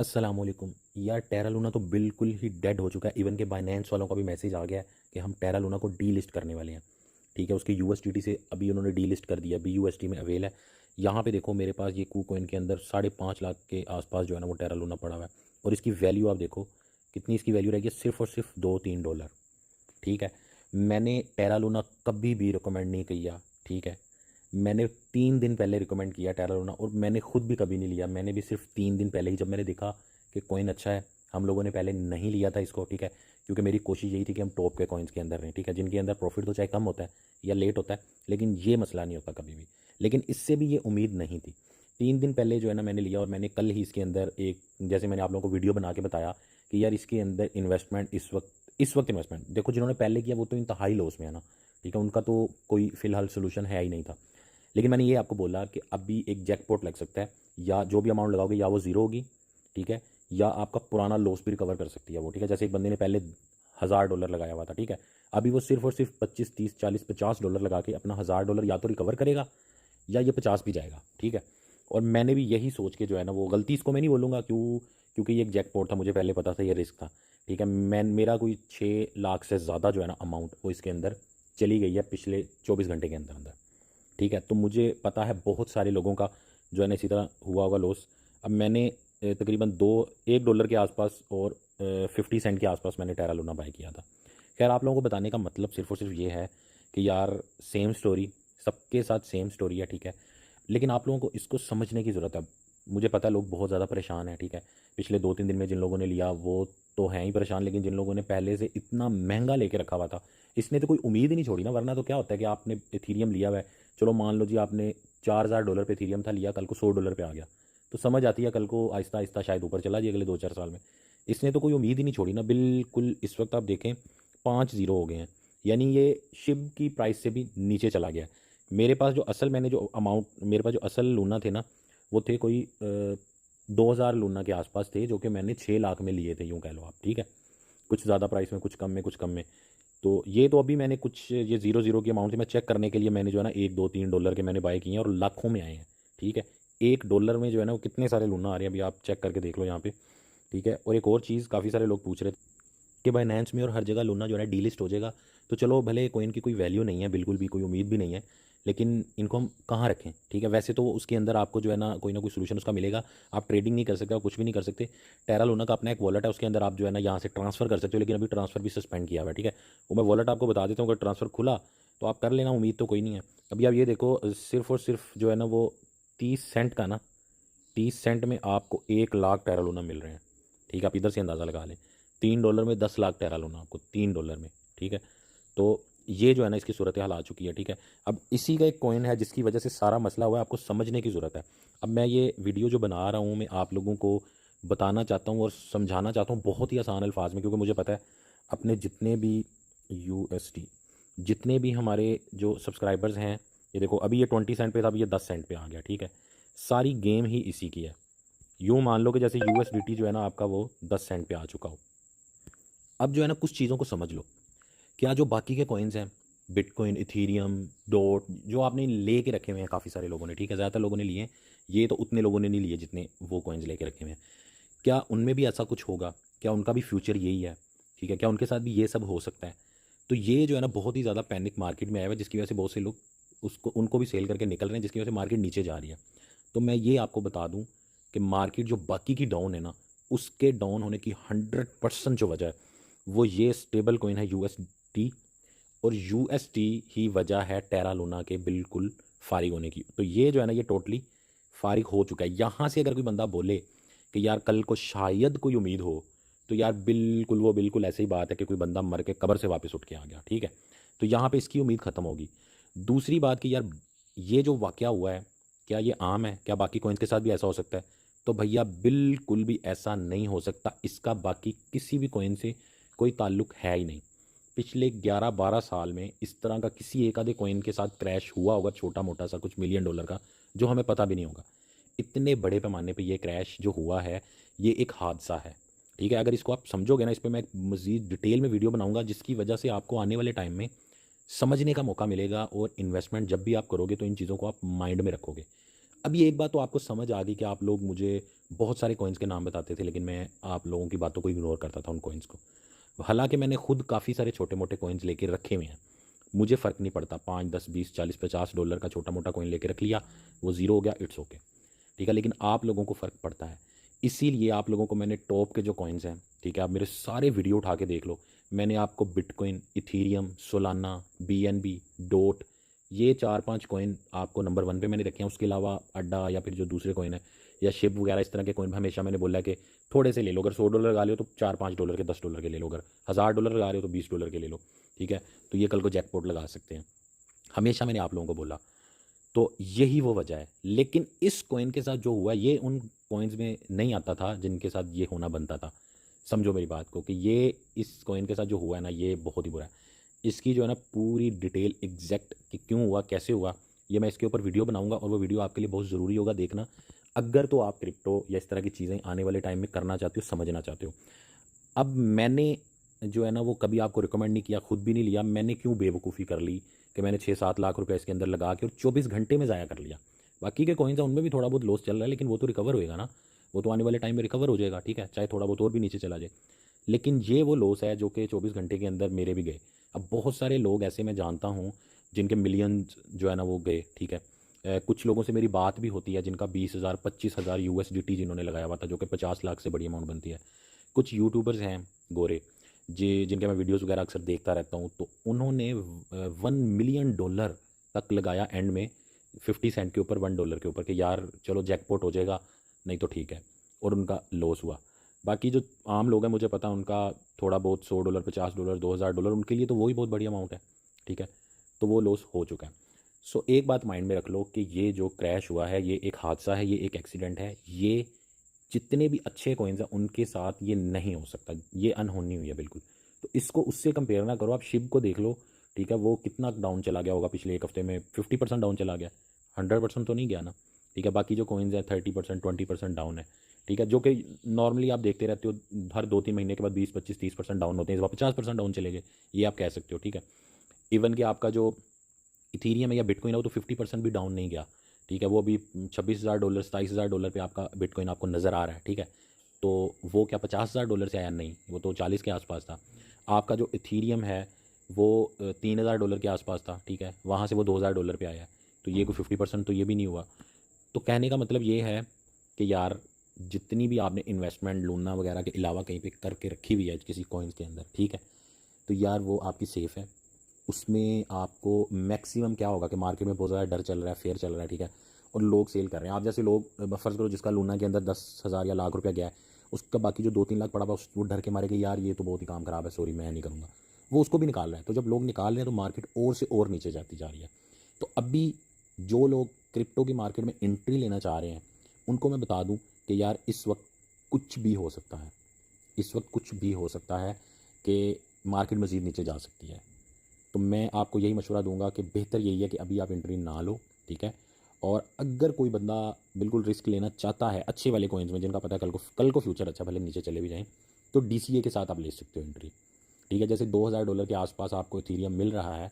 अस्सलामुअलैकुम यार, Terra Luna तो बिल्कुल ही डेड हो चुका है। इवन के बाइनेंस वालों का भी मैसेज आ गया है कि हम टेरा लूना को डी लिस्ट करने वाले हैं। ठीक है, उसके यूएसडीटी से अभी उन्होंने डी लिस्ट कर दिया, BUSD में अवेल है। यहाँ पे देखो मेरे पास ये कूकॉइन के अंदर 5.5 लाख के आसपास जो है ना वो टेरा लूना पड़ा हुआ है। और इसकी वैल्यू आप देखो कितनी इसकी वैल्यू रहेगी, सिर्फ और सिर्फ $2-3। ठीक है, मैंने टेरा लूना कभी भी रिकमेंड नहीं किया। ठीक है, मैंने 3 दिन पहले रिकमेंड किया टेरा लूना, और मैंने खुद भी कभी नहीं लिया। मैंने भी सिर्फ 3 दिन पहले ही, जब मैंने देखा कि कॉइन अच्छा है, हम लोगों ने पहले नहीं लिया था इसको। ठीक है, क्योंकि मेरी कोशिश यही थी कि हम टॉप के कॉइन्स के अंदर रहें। ठीक है, जिनके अंदर प्रॉफिट तो चाहे कम होता है या लेट होता है, लेकिन ये मसला नहीं होता कभी भी। लेकिन इससे भी ये उम्मीद नहीं थी। 3 दिन पहले जो है ना मैंने लिया, और मैंने कल ही इसके अंदर एक, जैसे मैंने आप लोगों को वीडियो बना के बताया कि यार इसके अंदर इन्वेस्टमेंट इस वक्त इन्वेस्टमेंट देखो, जिन्होंने पहले किया वो तो इंतहाई लॉस में है ना। ठीक है, उनका तो कोई फिलहाल सोल्यूशन है ही नहीं था। लेकिन मैंने ये आपको बोला कि अभी एक जैकपॉट लग सकता है, या जो भी अमाउंट लगाओगे या वो ज़ीरो होगी। ठीक है, या आपका पुराना लॉस भी रिकवर कर सकती है वो। ठीक है, जैसे एक बंदे ने पहले $1000 लगाया हुआ था। ठीक है, अभी वो सिर्फ और सिर्फ 25, 30, 40, $50 लगा के अपना $1000 या तो रिकवर करेगा या ये 50 भी जाएगा। ठीक है, और मैंने भी यही सोच के जो है ना, वो गलती इसको मैं नहीं बोलूँगा क्योंकि ये एक जैकपॉट था, मुझे पहले पता था ये रिस्क था। ठीक है, मेरा कोई 6 लाख से ज़्यादा जो है ना अमाउंट वो इसके अंदर चली गई है पिछले 24 घंटे के अंदर अंदर। ठीक है, तो मुझे पता है बहुत सारे लोगों का जो है ना इसी तरह हुआ होगा लॉस। अब मैंने तकरीबन $1 के आसपास और 50 सेंट के आसपास मैंने टेरा लूना बाय किया था। खैर, आप लोगों को बताने का मतलब सिर्फ और सिर्फ ये है कि यार सेम स्टोरी, सबके साथ सेम स्टोरी है। ठीक है, लेकिन आप लोगों को इसको समझने की ज़रूरत है। मुझे पता है लोग बहुत ज़्यादा परेशान हैं। ठीक है, पिछले 2-3 दिन में जिन लोगों ने लिया वो तो हैं ही परेशान, लेकिन जिन लोगों ने पहले से इतना महंगा लेके रखा हुआ था, इसने तो कोई उम्मीद ही नहीं छोड़ी ना। वरना तो क्या होता है कि आपने इथीरियम लिया हुआ है, चलो मान लो जी आपने $4000 पे इथीरियम था लिया, कल को $100 पे आ गया, तो समझ आती है कल को आहिस्ता आहिस्ता शायद ऊपर चला जाए अगले 2-4 साल में। इसने तो कोई उम्मीद ही नहीं छोड़ी ना बिल्कुल। इस वक्त आप देखें 5 ज़ीरो हो गए हैं, यानी ये शिब की प्राइस से भी नीचे चला गया है। मेरे पास जो असल मैंने जो अमाउंट मेरे पास जो असल लूना थे ना, वो थे कोई 2000 लूना के आसपास थे, जो कि मैंने 6 लाख में लिए थे, यूँ कह लो आप। ठीक है, कुछ ज़्यादा प्राइस में, कुछ कम में, कुछ कम में। तो ये तो अभी मैंने कुछ ये ज़ीरो ज़ीरो की अमाउंट थी, मैं चेक करने के लिए मैंने जो है ना $1-2-3 के मैंने बाय किए हैं, और लाखों में आए हैं। ठीक है, $1 में जो है ना वो कितने सारे लूना आ रहे हैं, अभी आप चेक करके देख लो यहाँ पे। ठीक है, और एक और चीज़ काफ़ी सारे लोग पूछ रहे थे कि बाइनेंस में और हर जगह लूना जो है ना डीलिस्ट हो जाएगा। तो चलो भले कोइन की कोई वैल्यू नहीं है, बिल्कुल भी कोई उम्मीद भी नहीं है, लेकिन इनको हम कहाँ रखें। ठीक है, वैसे तो उसके अंदर आपको जो है ना कोई सोल्यूशन उसका मिलेगा। आप ट्रेडिंग नहीं कर सकते, आप कुछ भी नहीं कर सकते। टेरा लूना का अपना एक वॉलेट है, उसके अंदर आप जो है ना यहाँ से ट्रांसफ़र कर सकते हो, लेकिन अभी ट्रांसफ़र भी सस्पेंड किया हुआ है। ठीक है, वो मैं वॉलेट आपको बता देता हूँ, अगर ट्रांसफ़र खुला तो आप कर लेना, उम्मीद तो कोई नहीं है। अभी आप ये देखो, सिर्फ और सिर्फ जो है ना वो 30 सेंट का ना, 30 सेंट में आपको 1 लाख टेरा लूना मिल रहे हैं। ठीक है, आप इधर से अंदाज़ा लगा लें, $3 में 10 लाख टेरा लूना आपको $3 में। ठीक है, तो ये जो है ना इसकी सूरत हाल आ चुकी है। ठीक है, अब इसी का एक कॉइन है जिसकी वजह से सारा मसला हुआ है, आपको समझने की ज़रूरत है। अब मैं ये वीडियो जो बना रहा हूँ, मैं आप लोगों को बताना चाहता हूँ और समझाना चाहता हूँ बहुत ही आसान अल्फाज में, क्योंकि मुझे पता है अपने जितने भी USD, जितने भी हमारे जो सब्सक्राइबर्स हैं, ये देखो अभी ये 20 सेंट पे था, अभी ये 10 सेंट पे आ गया। ठीक है, सारी गेम ही इसी की है। यूँ मान लो कि जैसे USDT जो है ना आपका वो 10 सेंट पे आ चुका हो। अब जो है ना कुछ चीज़ों को समझ लो, क्या जो बाकी के कॉइन्स हैं, बिटकॉइन, इथीरियम, डॉट, जो आपने ले के रखे हुए हैं काफ़ी सारे लोगों ने। ठीक है, ज़्यादातर लोगों ने लिए हैं, ये तो उतने लोगों ने नहीं लिए जितने वो कॉइन्स लेके रखे हुए हैं। क्या उनमें भी ऐसा कुछ होगा? क्या उनका भी फ्यूचर यही है? ठीक है, क्या उनके साथ भी ये सब हो सकता है? तो ये जो है ना बहुत ही ज़्यादा पैनिक मार्केट में आया हुआ है, जिसकी वजह से बहुत से लोग उसको उनको भी सेल करके निकल रहे हैं, जिसकी वजह से मार्केट नीचे जा रही है। तो मैं ये आपको बता दूं कि मार्केट जो बाकी की डाउन है ना, उसके डाउन होने की 100% जो वजह है वो ये स्टेबल कॉइन है USD, और USD ही वजह है टेरा लूना के बिल्कुल फारिग होने की। तो ये जो है ना ये टोटली फारिग हो चुका है। यहाँ से अगर कोई बंदा बोले कि यार कल को शायद कोई उम्मीद हो, तो यार बिल्कुल वो बिल्कुल ऐसी ही बात है कि कोई बंदा मर के कब्र से वापस उठ के आ गया। ठीक है, तो यहाँ पे इसकी उम्मीद ख़त्म होगी। दूसरी बात कि यार ये जो वाक़या हुआ है, क्या ये आम है? क्या बाकी कॉइन्स के साथ भी ऐसा हो सकता है? तो भैया बिल्कुल भी ऐसा नहीं हो सकता। इसका बाकी किसी भी कॉइन से कोई ताल्लुक है ही नहीं। पिछले 11-12 साल में इस तरह का किसी एक आधे कॉइन के साथ क्रैश हुआ होगा, छोटा मोटा सा कुछ $1 मिलियन का, जो हमें पता भी नहीं होगा। इतने बड़े पैमाने पे ये क्रैश जो हुआ है, ये एक हादसा है। ठीक है, अगर इसको आप समझोगे ना, इस पे मैं एक मज़ीद डिटेल में वीडियो बनाऊंगा, जिसकी वजह से आपको आने वाले टाइम में समझने का मौका मिलेगा, और इन्वेस्टमेंट जब भी आप करोगे तो इन चीज़ों को आप माइंड में रखोगे। अब ये एक बात तो आपको समझ आ गई कि आप लोग मुझे बहुत सारे कॉइन्स के नाम बताते थे, लेकिन मैं आप लोगों की बातों को इग्नोर करता था उन कॉइन्स को। हालांकि मैंने खुद काफ़ी सारे छोटे मोटे कॉइन्स लेके रखे हुए हैं, मुझे फ़र्क नहीं पड़ता, 5, 10, 20, 40, 50 डॉलर का छोटा मोटा कॉइन लेके रख लिया, वो ज़ीरो हो गया, इट्स ओके, ठीक है। लेकिन आप लोगों को फ़र्क पड़ता है, इसीलिए आप लोगों को मैंने टॉप के जो कॉइन्स हैं, ठीक है, आप मेरे सारे वीडियो उठा के देख लो, मैंने आपको bitcoin, Ethereum, Solana, BNB, dot, ये 4-5 कॉइन आपको नंबर 1 पे मैंने रखे हैं। उसके अलावा अड्डा या फिर जो दूसरे कॉइन है या शिप वगैरह, इस तरह के कॉइन हमेशा मैंने बोला है कि थोड़े से ले लो, अगर $100 लगा लो तो $4-5 के, $10 के ले लो, अगर $1000 लगा रहे हो तो $20 के ले लो, ठीक है। तो ये कल को जैकपॉट लगा सकते हैं, हमेशा मैंने आप लोगों को बोला। तो यही वो वजह है। लेकिन इस कॉइन के साथ जो हुआ, ये उन कॉइन्स में नहीं आता था जिनके साथ ये होना बनता था। समझो मेरी बात को कि ये इस कॉइन के साथ जो हुआ है ना, ये बहुत ही बुरा है। इसकी जो है ना पूरी डिटेल एग्जैक्ट कि क्यों हुआ, कैसे हुआ, ये मैं इसके ऊपर वीडियो बनाऊंगा, और वो वीडियो आपके लिए बहुत ज़रूरी होगा देखना, अगर तो आप क्रिप्टो या इस तरह की चीज़ें आने वाले टाइम में करना चाहते हो, समझना चाहते हो। अब मैंने जो है ना वो कभी आपको रिकमेंड नहीं किया, खुद भी नहीं लिया। मैंने क्यों बेवकूफ़ी कर ली कि मैंने 6-7 लाख रुपए इसके अंदर लगा के और 24 घंटे में ज़ाया कर लिया। बाकी के कॉइन्स हैं उनमें भी थोड़ा बहुत लॉस चल रहा है, लेकिन वो तो रिकवर होएगा ना, वो तो आने वाले टाइम में रिकवर हो जाएगा, ठीक है, चाहे थोड़ा बहुत और भी नीचे चला जाए। लेकिन ये वो लॉस है जो कि 24 घंटे के अंदर मेरे भी गए। अब बहुत सारे लोग ऐसे मैं जानता हूँ जिनके मिलियंस जो है ना वो गए, ठीक है। कुछ लोगों से मेरी बात भी होती है जिनका 20,000 25,000 USDT जिन्होंने लगाया हुआ था, जो कि 50 लाख से बड़ी अमाउंट बनती है। कुछ यूट्यूबर्स हैं गोरे, जिनके मैं वीडियोस वगैरह अक्सर देखता रहता हूँ, तो उन्होंने $1 मिलियन तक लगाया एंड में, 50 सेंट के ऊपर, $1 के ऊपर, कि यार चलो जैकपॉट हो जाएगा, नहीं तो ठीक है, और उनका लॉस हुआ। बाकी जो आम लोग हैं मुझे पता है उनका थोड़ा बहुत $100, $50, $2,000, उनके लिए तो वही बहुत बड़ी अमाउंट है, ठीक है। तो वो लॉस हो चुका है। सो एक बात माइंड में रख लो कि ये जो क्रैश हुआ है, ये एक हादसा है, ये एक एक्सीडेंट है। ये जितने भी अच्छे कॉइन्स हैं उनके साथ ये नहीं हो सकता, ये अनहोनी हुई है बिल्कुल। तो इसको उससे कंपेयर ना करो, आप शिव को देख लो, ठीक है, वो कितना डाउन चला गया होगा पिछले एक हफ्ते में, 50% डाउन चला गया, 100% तो नहीं गया ना, ठीक है। बाकी जो कॉइन्स हैं 30%, 20% डाउन है, ठीक है, जो कि नॉर्मली आप देखते रहते हो, हर 2-3 महीने के बाद 20, 25, 30% डाउन होते हैं, इस बार 50% डाउन चले गए, ये आप कह सकते हो, ठीक है। इवन कि आपका जो इथीरियम है या बिटकॉइन है वो तो 50% भी डाउन नहीं गया, ठीक है। वो अभी $26,000, $27,000 पे आपका बिटकॉइन आपको नज़र आ रहा है, ठीक है। तो वो क्या $50,000 से आया? नहीं, वो तो 40 के आसपास था। आपका जो इथीरियम है वो $3,000 के आसपास था, ठीक है, वहाँ से वो $2,000 पे आया है। तो ये कोई 50% तो ये भी नहीं हुआ। तो कहने का मतलब ये है कि यार जितनी भी आपने इन्वेस्टमेंट लूना वगैरह के अलावा कहीं पे करके रखी हुई है किसी कॉइन्स के अंदर, ठीक है, तो यार वो आपकी सेफ़ है। उसमें आपको मैक्सिमम क्या होगा कि मार्केट में बहुत ज़्यादा डर चल रहा है, फेयर चल रहा है, ठीक है, और लोग सेल कर रहे हैं। आप जैसे लोग, फ़र्ज़ करो जिसका लूना के अंदर 10,000 या लाख रुपया गया है, उसका बाकी जो 2-3 लाख पड़ा हुआ वो डर के मारे कि यार ये तो बहुत ही काम ख़राब है, सॉरी मैं नहीं करूँगा, वो उसको भी निकाल रहा है। तो जब लोग निकाल रहे हैं तो मार्केट और से और नीचे जाती जा रही है। तो अभी जो लोग क्रिप्टो की मार्केट में एंट्री लेना चाह रहे हैं उनको मैं बता दूं कि यार इस वक्त कुछ भी हो सकता है, इस वक्त कुछ भी हो सकता है कि मार्केट मज़ीद नीचे जा सकती है। तो मैं आपको यही मशवरा दूंगा कि बेहतर यही है कि अभी आप एंट्री ना लो, ठीक है। और अगर कोई बंदा बिल्कुल रिस्क लेना चाहता है अच्छे वाले कॉइन्स में, जिनका पता है कल को फ्यूचर अच्छा, भले नीचे चले भी जाएं, तो DCA के साथ आप ले सकते हो एंट्री, ठीक है। जैसे $2,000 के आसपास आपको इथीरियम मिल रहा है,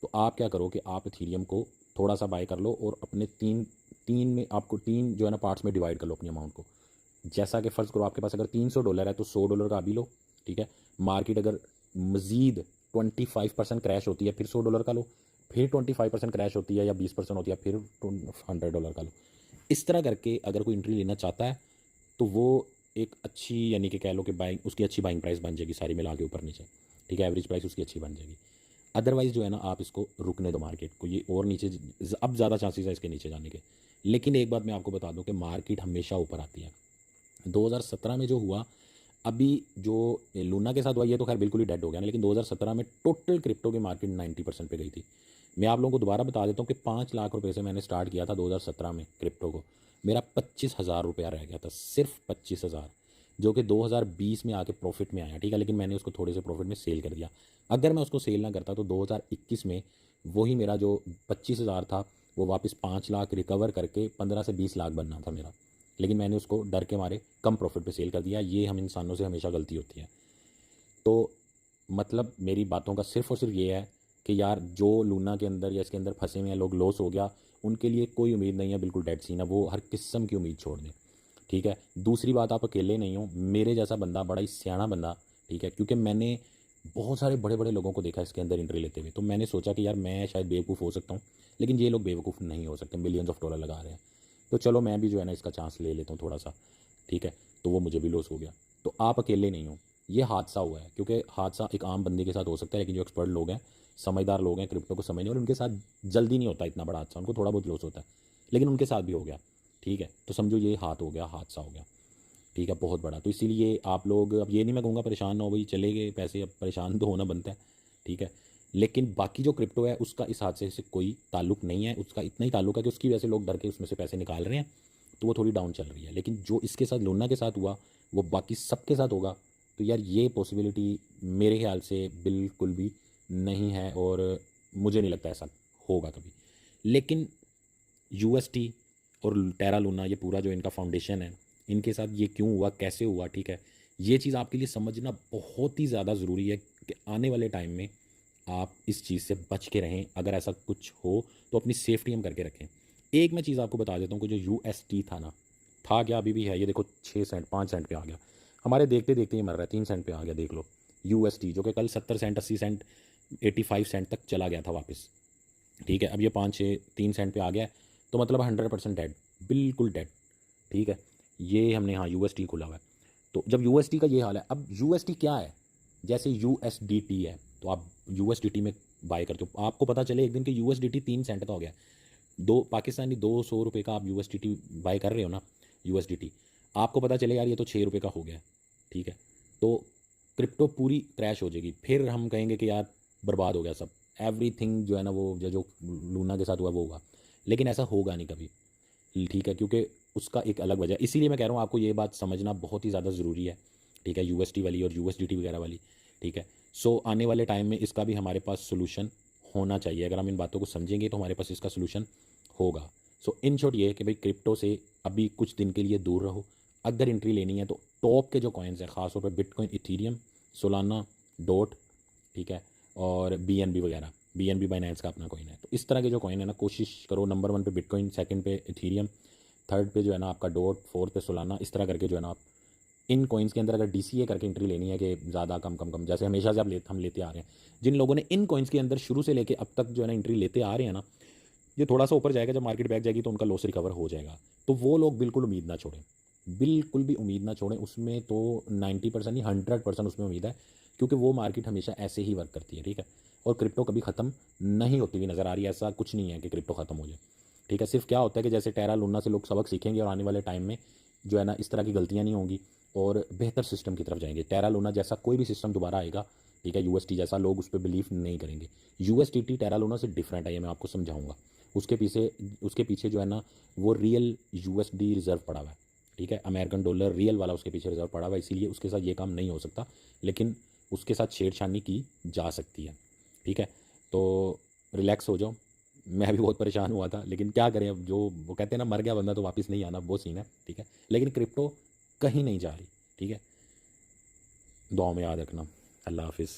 तो आप क्या करो कि आप इथीरियम को थोड़ा सा बाय कर लो और अपने तीन तीन में आपको तीन जो है ना पार्ट्स में डिवाइड कर लो अपनी अमाउंट को। जैसा कि फ़र्ज़ करो आपके पास अगर $300 है तो $100 का अभी लो, ठीक है। मार्केट अगर मज़ीद 25% क्रैश होती है फिर $100 का लो, फिर 25% क्रैश होती है या 20% होती है फिर $100 का लो। इस तरह करके अगर कोई एंट्री लेना चाहता है तो वो एक अच्छी, यानी कि कह लो कि बाइंग, उसकी अच्छी बाइंग प्राइस बन जाएगी सारी मिला के ऊपर नीचे, ठीक है, एवरेज प्राइस उसकी अच्छी बन जाएगी। अदरवाइज़ जो है ना आप इसको रुकने दो मार्केट को, ये और नीचे अब ज़्यादा चांसेस है इसके नीचे जाने के। लेकिन एक बात मैं आपको बता दूं कि मार्केट हमेशा ऊपर आती है। 2017 में जो हुआ, अभी जो लूना के साथ हुआ, ये तो खैर बिल्कुल ही डेड हो गया ना, लेकिन 2017 में टोटल क्रिप्टो की मार्केट 90% पे गई थी। मैं आप लोगों को दोबारा बता देता हूँ कि 5 लाख रुपए से मैंने स्टार्ट किया था 2017 में क्रिप्टो को, मेरा 25,000 रुपया रह गया था, सिर्फ 25,000, जो कि 2020 में आके प्रॉफिट में आया, ठीक है। लेकिन मैंने उसको थोड़े से प्रॉफिट में सेल कर दिया। अगर मैं उसको सेल ना करता तो 2021 में वही मेरा जो 25,000 था वो वापस 5 लाख रिकवर करके 15 से 20 लाख बनना था मेरा। लेकिन मैंने उसको डर के मारे कम प्रॉफिट पे सेल कर दिया। ये हम इंसानों से हमेशा गलती होती है। तो मतलब मेरी बातों का सिर्फ और सिर्फ ये है कि यार जो लूना के अंदर या इसके अंदर फंसे हुए हैं लोग, लॉस हो गया, उनके लिए कोई उम्मीद नहीं है, बिल्कुल डेड सीन है, वो हर किस्म की उम्मीद छोड़ दें, ठीक है। दूसरी बात, आप अकेले नहीं हो, मेरे जैसा बंदा, बड़ा ही सियाना बंदा, ठीक है, क्योंकि मैंने बहुत सारे बड़े बड़े लोगों को देखा इसके अंदर एंट्री लेते हुए, तो मैंने सोचा कि यार मैं शायद बेवकूफ़ हो सकता हूँ, लेकिन ये लोग बेवकूफ़ नहीं हो सकते, मिलियंस ऑफ डॉलर लगा रहे हैं, तो चलो मैं भी जो है ना इसका चांस ले लेता हूँ थोड़ा सा, ठीक है। तो वो मुझे भी लॉस हो गया। तो आप अकेले नहीं हो, ये हादसा हुआ है, क्योंकि हादसा एक आम बंदे के साथ हो सकता है, लेकिन जो एक्सपर्ट लोग हैं, समझदार लोग हैं, क्रिप्टो को समझने, और उनके साथ जल्दी नहीं होता इतना बड़ा हादसा, उनको थोड़ा बहुत लॉस होता है, लेकिन उनके साथ भी हो गया, ठीक है। तो समझो ये हाथ हो गया, हादसा हो गया, ठीक है, बहुत बड़ा। तो इसीलिए आप लोग, अब ये नहीं मैं कहूँगा परेशान ना हो, भाई चले गए पैसे, अब परेशान तो होना बनता है, ठीक है। लेकिन बाकी जो क्रिप्टो है उसका इस हादसे से कोई ताल्लुक नहीं है, उसका इतना ही ताल्लुक है कि उसकी वजह से लोग डर के उसमें से पैसे निकाल रहे हैं, तो वो थोड़ी डाउन चल रही है। लेकिन जो इसके साथ, लूना के साथ हुआ, वो बाकी सबके साथ होगा, तो यार ये पॉसिबिलिटी मेरे ख्याल से बिल्कुल भी नहीं है, और मुझे नहीं लगता ऐसा होगा कभी। लेकिन यूएसटी और टेरा लूना, ये पूरा जो इनका फाउंडेशन है, इनके साथ ये क्यों हुआ, कैसे हुआ, ठीक है, ये चीज़ आपके लिए समझना बहुत ही ज़्यादा ज़रूरी है कि आने वाले टाइम में आप इस चीज़ से बच के रहें। अगर ऐसा कुछ हो तो अपनी सेफ्टी हम करके रखें। एक मैं चीज़ आपको बता देता हूँ कि जो यूएसटी था ना, था क्या, अभी भी है, ये देखो 6 सेंट 5 सेंट पे आ गया, हमारे देखते देखते ही मर रहा है, 3 सेंट पे आ गया, देख लो। यूएसटी जो कि कल 70 सेंट 80 सेंट 85 सेंट तक चला गया था वापस, ठीक है, अब ये 5 6 3 सेंट पे आ गया है, तो मतलब 100% डेड, बिल्कुल डेड, ठीक है। ये हमने, हाँ, यूएसटी खुला हुआ है। तो जब यूएसटी का ये हाल है, अब यूएसटी क्या है, जैसे यूएसडीटी है, तो आप यूएसडीटी में बाय करते हो, आपको पता चले एक दिन कि यूएसडीटी 3 सेंट का हो गया, दो पाकिस्तानी 200 रुपये का आप यूएसडीटी बाय कर रहे हो ना, यूएसडीटी, आपको पता चले यार ये तो 6 रुपये का हो गया, ठीक है, तो क्रिप्टो पूरी क्रैश हो जाएगी, फिर हम कहेंगे कि यार बर्बाद हो गया सब, एवरीथिंग जो है ना, वो जो लूना के साथ हुआ वो हुआ, लेकिन ऐसा होगा नहीं कभी, ठीक है, क्योंकि उसका एक अलग वजह है। इसीलिए मैं कह रहा हूँ आपको ये बात समझना बहुत ही ज़्यादा ज़रूरी है, ठीक है, यूएसटी वाली और यूएसडीटी वगैरह वाली, ठीक है। सो आने वाले टाइम में इसका भी हमारे पास सोल्यूशन होना चाहिए, अगर हम इन बातों को समझेंगे तो हमारे पास इसका सोल्यूशन होगा। सो इन शॉर्ट ये है कि भाई क्रिप्टो से अभी कुछ दिन के लिए दूर रहो, अगर एंट्री लेनी है तो टॉप के जो कॉइन्स हैं, ख़ासतौर पर बिटकॉइन, इथीरियम, सोलाना, डॉट, ठीक है, और बीएनबी वगैरह, बीएनबी बाइनेंस का अपना कॉइन है, तो इस तरह के जो कॉइन है ना, कोशिश करो नंबर 1 पे बिटकॉइन, सेकंड पे इथीरियम, थर्ड पे जो है ना आपका डॉट, फोर्थ पे सोलाना, इस तरह करके जो है ना आप इन कॉइन्स के अंदर अगर डीसीए करके एंट्री लेनी है कि ज़्यादा कम कम कम, जैसे हमेशा से हम लेते आ रहे हैं, जिन लोगों ने इन कॉइन्स के अंदर शुरू से लेके अब तक जो है ना एंट्री लेते आ रहे हैं ना, ये थोड़ा सा ऊपर जाएगा, जब मार्केट बैक जाएगी तो उनका लॉस रिकवर हो जाएगा, तो वो लोग बिल्कुल उम्मीद ना छोड़ें, बिल्कुल भी उम्मीद ना छोड़ें, उसमें तो 90% नहीं 100% उसमें उम्मीद है, क्योंकि वो मार्केट हमेशा ऐसे ही वर्क करती है, ठीक है। और क्रिप्टो कभी ख़त्म नहीं होती हुई नज़र आ रही है, ऐसा कुछ नहीं है कि क्रिप्टो ख़त्म हो जाए, ठीक है। सिर्फ क्या होता है कि जैसे टेरा लूना से लोग सबक सीखेंगे और आने वाले टाइम में जो है ना इस तरह की गलतियाँ नहीं होंगी और बेहतर सिस्टम की तरफ जाएंगे। टेरा लूना जैसा कोई भी सिस्टम दोबारा आएगा, ठीक है, यूएसटी जैसा, लोग उस पर बिलीव नहीं करेंगे। यूएसटीटी टेरा लूना से डिफरेंट है, ये मैं आपको समझाऊंगा। उसके पीछे जो है ना वो रियल यूएसडी रिजर्व पड़ा हुआ है, ठीक है, अमेरिकन डॉलर रियल वाला उसके पीछे रिजर्व पड़ा हुआ है, इसीलिए उसके साथ ये काम नहीं हो सकता, लेकिन उसके साथ छेड़छानी की जा सकती है, ठीक है। तो रिलैक्स हो जाओ, मैं भी बहुत परेशान हुआ था, लेकिन क्या करें, अब जो वो कहते हैं ना, मर गया बंदा तो वापस नहीं आना, वो सीन है, ठीक है। लेकिन क्रिप्टो कहीं नहीं जा रही, ठीक है, दुआओं में याद रखना। अल्लाह हाफिज़।